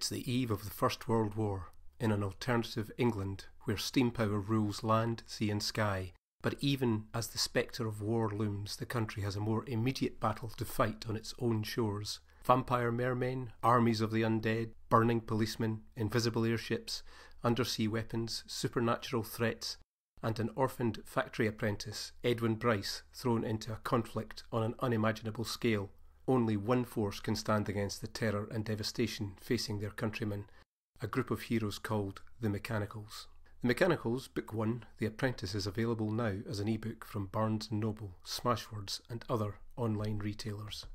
It's the eve of the First World War, in an alternative England where steam power rules land, sea and sky. But even as the spectre of war looms, the country has a more immediate battle to fight on its own shores. Vampire mermen, armies of the undead, burning policemen, invisible airships, undersea weapons, supernatural threats, and an orphaned factory apprentice, Edwin Bryce, thrown into a conflict on an unimaginable scale. Only one force can stand against the terror and devastation facing their countrymen, a group of heroes called the Mechanikals. The Mechanikals, Book 1, The Apprentice, is available now as an ebook from Barnes & Noble, Smashwords and other online retailers.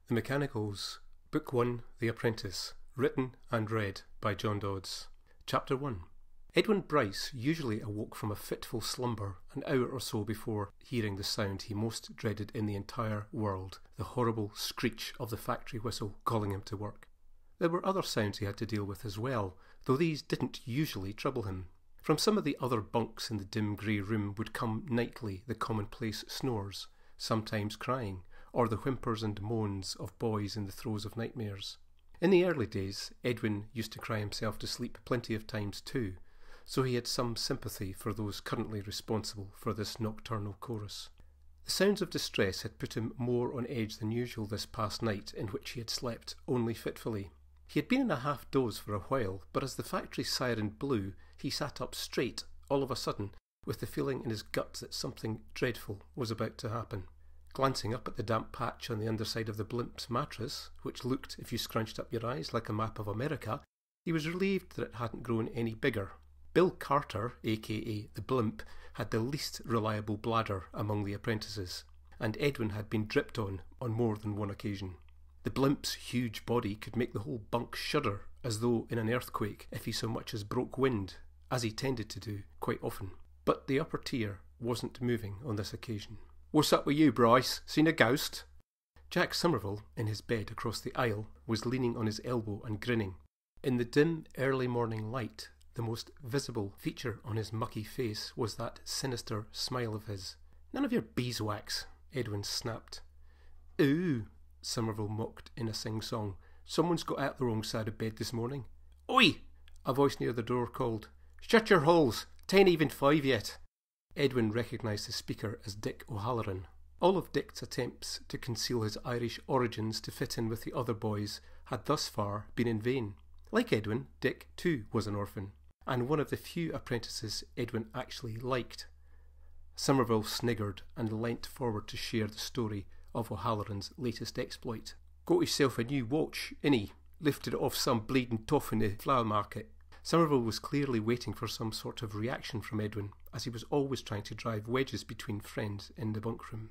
The Mechanikals, Book 1, The Apprentice, written and read by John Dodds. Chapter 1. Edwin Bryce usually awoke from a fitful slumber an hour or so before hearing the sound he most dreaded in the entire world, the horrible screech of the factory whistle calling him to work. There were other sounds he had to deal with as well, though these didn't usually trouble him. From some of the other bunks in the dim grey room would come nightly the commonplace snores, sometimes crying, or the whimpers and moans of boys in the throes of nightmares. In the early days, Edwin used to cry himself to sleep plenty of times too, so he had some sympathy for those currently responsible for this nocturnal chorus. The sounds of distress had put him more on edge than usual this past night, in which he had slept only fitfully. He had been in a half-doze for a while, but as the factory siren blew, he sat up straight, all of a sudden, with the feeling in his guts that something dreadful was about to happen. Glancing up at the damp patch on the underside of the blimp's mattress, which looked, if you scrunched up your eyes, like a map of America, he was relieved that it hadn't grown any bigger. Bill Carter, aka the Blimp, had the least reliable bladder among the apprentices, and Edwin had been dripped on more than one occasion. The Blimp's huge body could make the whole bunk shudder, as though in an earthquake, if he so much as broke wind, as he tended to do quite often. But the upper tier wasn't moving on this occasion. "What's up with you, Bryce? Seen a ghost?" Jack Somerville, in his bed across the aisle, was leaning on his elbow and grinning. In the dim early morning light, the most visible feature on his mucky face was that sinister smile of his. "None of your beeswax," Edwin snapped. "Ooh," Somerville mocked in a sing-song. "Someone's got out the wrong side of bed this morning." "Oi!" a voice near the door called. "Shut your holes! 'Tain't even 5 yet." Edwin recognised the speaker as Dick O'Halloran. All of Dick's attempts to conceal his Irish origins to fit in with the other boys had thus far been in vain. Like Edwin, Dick too was an orphan, and one of the few apprentices Edwin actually liked. Somerville sniggered and leant forward to share the story of O'Halloran's latest exploit. "Got himself a new watch, innit? Lifted it off some bleeding toff in the flower market." Somerville was clearly waiting for some sort of reaction from Edwin, as he was always trying to drive wedges between friends in the bunk room.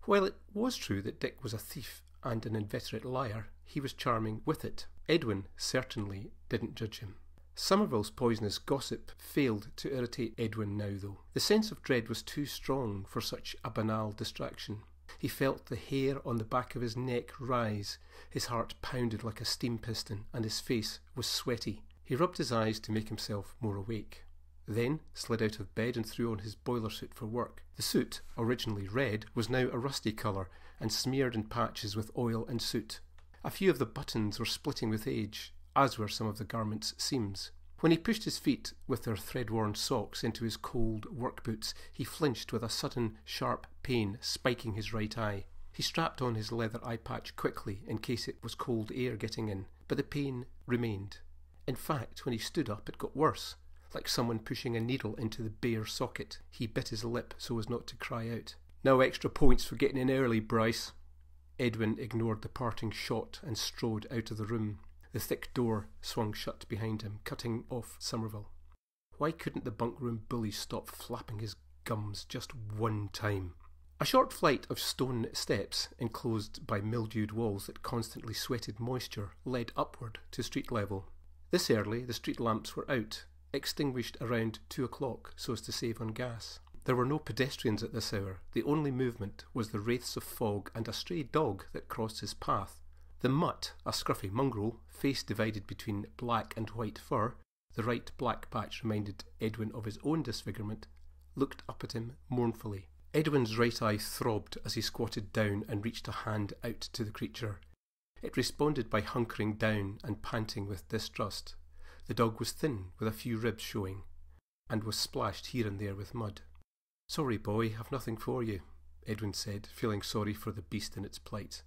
While it was true that Dick was a thief and an inveterate liar, he was charming with it. Edwin certainly didn't judge him. Somerville's poisonous gossip failed to irritate Edwin now, though. The sense of dread was too strong for such a banal distraction. He felt the hair on the back of his neck rise, his heart pounded like a steam piston, and his face was sweaty. He rubbed his eyes to make himself more awake, then slid out of bed and threw on his boiler suit for work. The suit, originally red, was now a rusty colour and smeared in patches with oil and soot. A few of the buttons were splitting with age, as were some of the garment's seams. When he pushed his feet with their thread-worn socks into his cold work boots, he flinched with a sudden sharp pain spiking his right eye. He strapped on his leather eye patch quickly in case it was cold air getting in, but the pain remained. In fact, when he stood up, it got worse, like someone pushing a needle into the bare socket. He bit his lip so as not to cry out. "No extra points for getting in early, Bryce." Edwin ignored the parting shot and strode out of the room. The thick door swung shut behind him, cutting off Somerville. Why couldn't the bunk room bully stop flapping his gums just one time? A short flight of stone steps, enclosed by mildewed walls that constantly sweated moisture, led upward to street level. This early, the street lamps were out, extinguished around 2 o'clock so as to save on gas. There were no pedestrians at this hour. The only movement was the wraiths of fog and a stray dog that crossed his path. The mutt, a scruffy mongrel, face divided between black and white fur, the right black patch reminded Edwin of his own disfigurement, looked up at him mournfully. Edwin's right eye throbbed as he squatted down and reached a hand out to the creature. It responded by hunkering down and panting with distrust. The dog was thin, with a few ribs showing, and was splashed here and there with mud. "Sorry, boy, I've nothing for you," Edwin said, feeling sorry for the beast in its plight.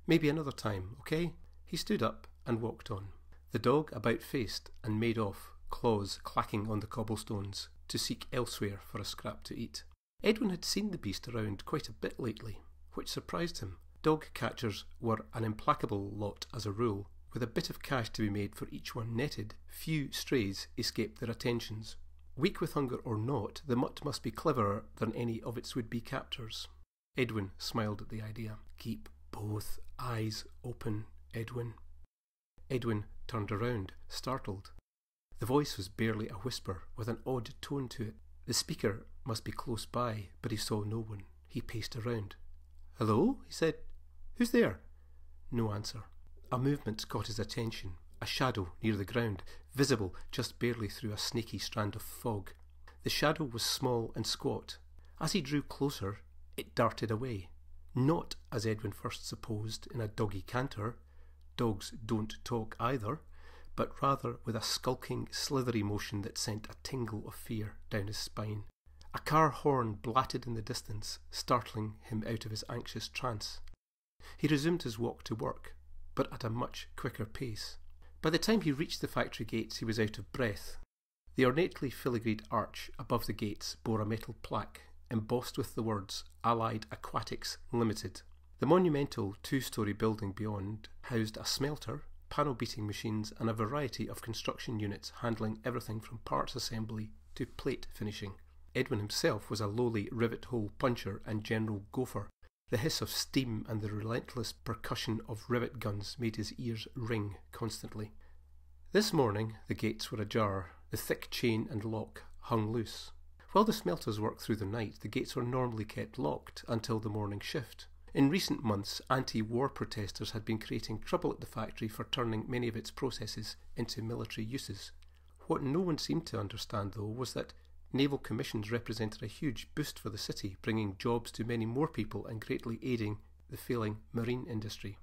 "Maybe another time, okay?" He stood up and walked on. The dog about-faced and made off, claws clacking on the cobblestones, to seek elsewhere for a scrap to eat. Edwin had seen the beast around quite a bit lately, which surprised him. Dog catchers were an implacable lot as a rule. With a bit of cash to be made for each one netted, few strays escaped their attentions. Weak with hunger or not, the mutt must be cleverer than any of its would-be captors. Edwin smiled at the idea. "Keep both eyes open, Edwin." Edwin turned around, startled. The voice was barely a whisper, with an odd tone to it. The speaker must be close by, but he saw no one. He paced around. "Hello?" he said. "Who's there?" No answer. A movement caught his attention, a shadow near the ground, visible just barely through a snaky strand of fog. The shadow was small and squat. As he drew closer, it darted away. Not, as Edwin first supposed, in a doggy canter — dogs don't talk either — but rather with a skulking, slithery motion that sent a tingle of fear down his spine. A car horn blatted in the distance, startling him out of his anxious trance. He resumed his walk to work, but at a much quicker pace. By the time he reached the factory gates, he was out of breath. The ornately filigreed arch above the gates bore a metal plaque, embossed with the words Allied Aquatics Limited. The monumental two-storey building beyond housed a smelter, panel-beating machines, and a variety of construction units handling everything from parts assembly to plate finishing. Edwin himself was a lowly rivet-hole puncher and general gopher. The hiss of steam and the relentless percussion of rivet guns made his ears ring constantly. This morning the gates were ajar, the thick chain and lock hung loose. While the smelters worked through the night, the gates were normally kept locked until the morning shift. In recent months, anti-war protesters had been creating trouble at the factory for turning many of its processes into military uses. What no one seemed to understand, though, was that naval commissions represented a huge boost for the city, bringing jobs to many more people and greatly aiding the failing marine industry.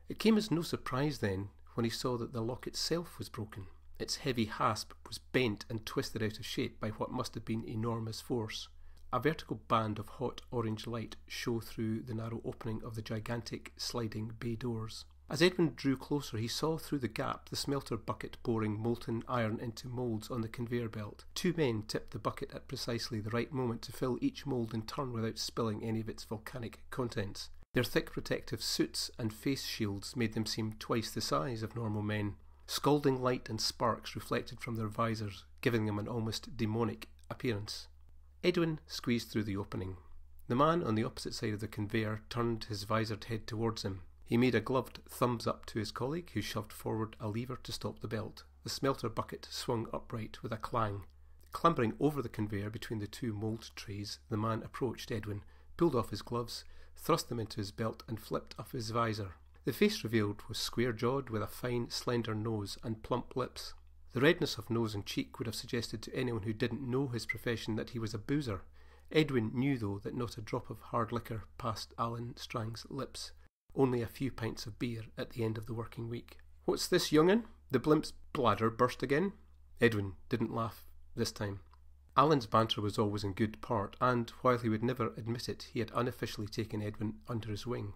It came as no surprise then when he saw that the lock itself was broken. Its heavy hasp was bent and twisted out of shape by what must have been enormous force. A vertical band of hot orange light shone through the narrow opening of the gigantic sliding bay doors. As Edwin drew closer, he saw through the gap the smelter bucket pouring molten iron into moulds on the conveyor belt. Two men tipped the bucket at precisely the right moment to fill each mould in turn without spilling any of its volcanic contents. Their thick protective suits and face shields made them seem twice the size of normal men. Scalding light and sparks reflected from their visors, giving them an almost demonic appearance. Edwin squeezed through the opening. The man on the opposite side of the conveyor turned his visored head towards him. He made a gloved thumbs up to his colleague, who shoved forward a lever to stop the belt. The smelter bucket swung upright with a clang. Clambering over the conveyor between the two mould trays, the man approached Edwin, pulled off his gloves, thrust them into his belt, and flipped up his visor. The face revealed was square-jawed, with a fine, slender nose and plump lips. The redness of nose and cheek would have suggested to anyone who didn't know his profession that he was a boozer. Edwin knew, though, that not a drop of hard liquor passed Alan Strang's lips. Only a few pints of beer at the end of the working week. "What's this, young'un? The blimp's bladder burst again?" Edwin didn't laugh this time. Alan's banter was always in good part, and, while he would never admit it, he had unofficially taken Edwin under his wing.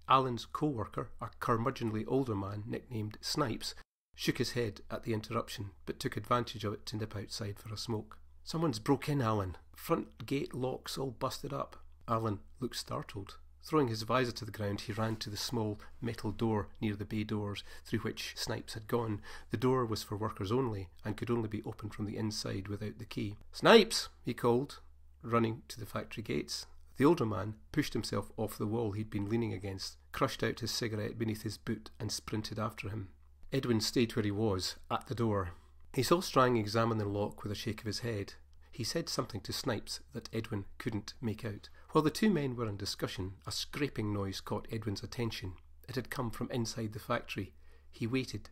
Alan's co-worker, a curmudgeonly older man nicknamed Snipes, shook his head at the interruption, but took advantage of it to nip outside for a smoke. "Someone's broke in, Alan. Front gate lock's all busted up." Alan looked startled. Throwing his visor to the ground, he ran to the small metal door near the bay doors through which Snipes had gone. The door was for workers only, and could only be opened from the inside without the key. "Snipes!" he called, running to the factory gates. The older man pushed himself off the wall he'd been leaning against, crushed out his cigarette beneath his boot, and sprinted after him. Edwin stayed where he was, at the door. He saw Strang examine the lock with a shake of his head. He said something to Snipes that Edwin couldn't make out. While the two men were in discussion, a scraping noise caught Edwin's attention. It had come from inside the factory. He waited.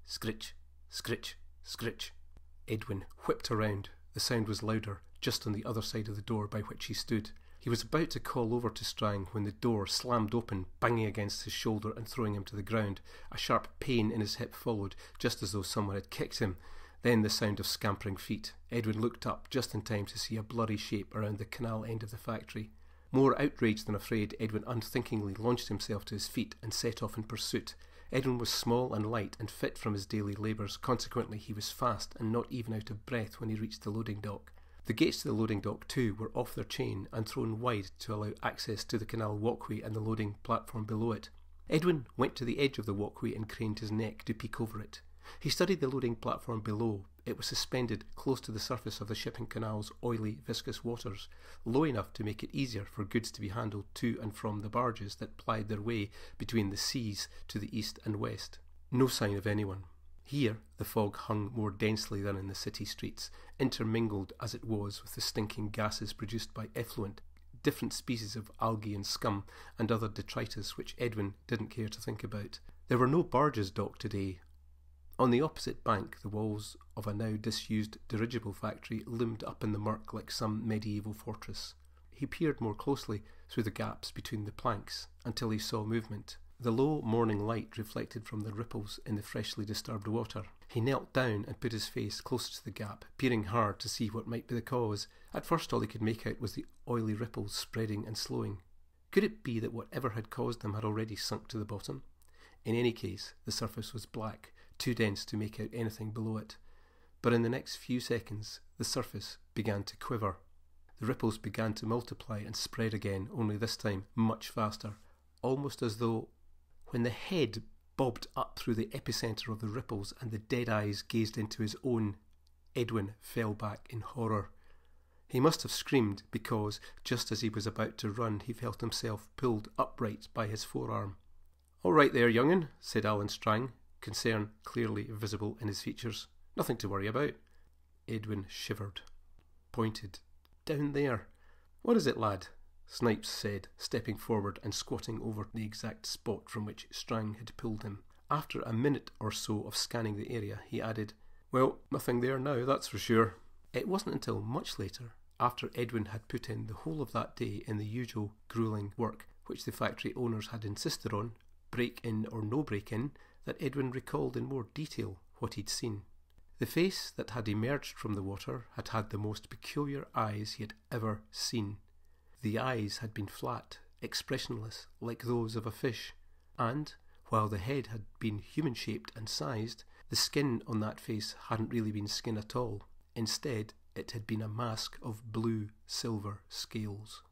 Scritch, scritch, scritch. Edwin whipped around. The sound was louder, just on the other side of the door by which he stood. He was about to call over to Strang when the door slammed open, banging against his shoulder and throwing him to the ground. A sharp pain in his hip followed, just as though someone had kicked him. Then the sound of scampering feet. Edwin looked up just in time to see a blurry shape around the canal end of the factory. More outraged than afraid, Edwin unthinkingly launched himself to his feet and set off in pursuit. Edwin was small and light and fit from his daily labours. Consequently, he was fast and not even out of breath when he reached the loading dock. The gates to the loading dock too were off their chain and thrown wide to allow access to the canal walkway and the loading platform below it. Edwin went to the edge of the walkway and craned his neck to peek over it. He studied the loading platform below. It was suspended close to the surface of the shipping canal's oily, viscous waters, low enough to make it easier for goods to be handled to and from the barges that plied their way between the seas to the east and west. No sign of anyone. Here the fog hung more densely than in the city streets, intermingled as it was with the stinking gases produced by effluent, different species of algae and scum, and other detritus which Edwin didn't care to think about. There were no barges docked today. On the opposite bank, the walls of a now disused dirigible factory loomed up in the murk like some medieval fortress. He peered more closely through the gaps between the planks until he saw movement. The low morning light reflected from the ripples in the freshly disturbed water. He knelt down and put his face closer to the gap, peering hard to see what might be the cause. At first all he could make out was the oily ripples spreading and slowing. Could it be that whatever had caused them had already sunk to the bottom? In any case, the surface was black, too dense to make out anything below it. But in the next few seconds, the surface began to quiver. The ripples began to multiply and spread again, only this time much faster, almost as though when the head bobbed up through the epicentre of the ripples and the dead eyes gazed into his own, Edwin fell back in horror. He must have screamed because, just as he was about to run, he felt himself pulled upright by his forearm. "All right there, young'un," said Alan Strang, concern clearly visible in his features. "Nothing to worry about." Edwin shivered, pointed. "Down there." "What is it, lad?" Snipes said, stepping forward and squatting over the exact spot from which Strang had pulled him. After a minute or so of scanning the area, he added, "Well, nothing there now, that's for sure." It wasn't until much later, after Edwin had put in the whole of that day in the usual gruelling work which the factory owners had insisted on, break-in or no break-in, that Edwin recalled in more detail what he'd seen. The face that had emerged from the water had had the most peculiar eyes he had ever seen. The eyes had been flat, expressionless, like those of a fish, and, while the head had been human-shaped and sized, the skin on that face hadn't really been skin at all. Instead, it had been a mask of blue-silver scales.